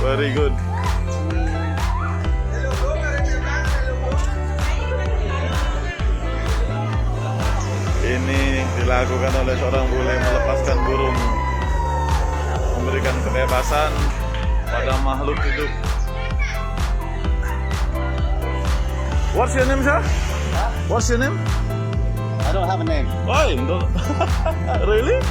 Very good. Ini dilakukan oleh seorang bule melepaskan burung, memberikan kebebasan pada makhluk hidup. What's your name, sir? What's your name? I don't have a name. Why? Really?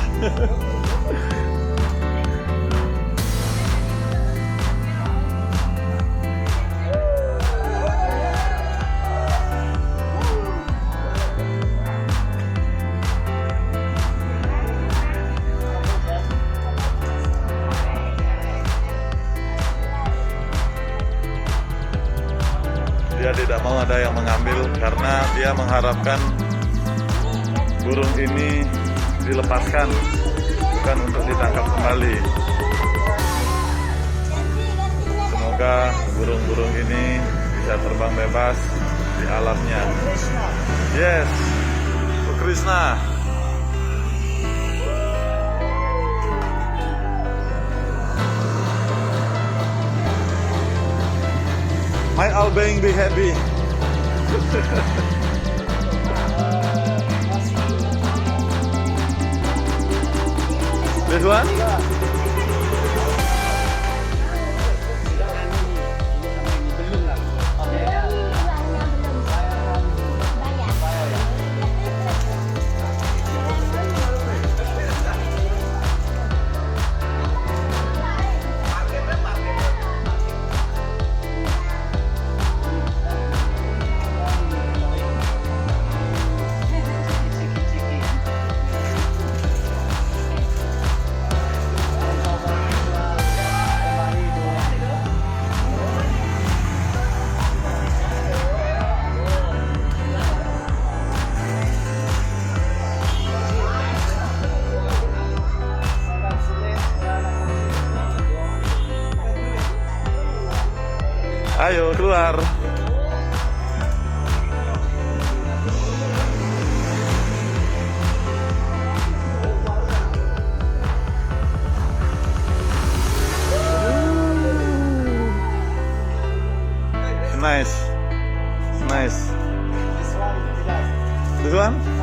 Dia tidak mau ada yang mengambil karena dia mengharapkan burung ini dilepaskan, bukan untuk ditangkap kembali. Semoga burung-burung ini bisa terbang bebas di alamnya. Yes, to Krishna. My all being be happy. This one? Ayo keluar. Nice. Nice. This one is the last. This one?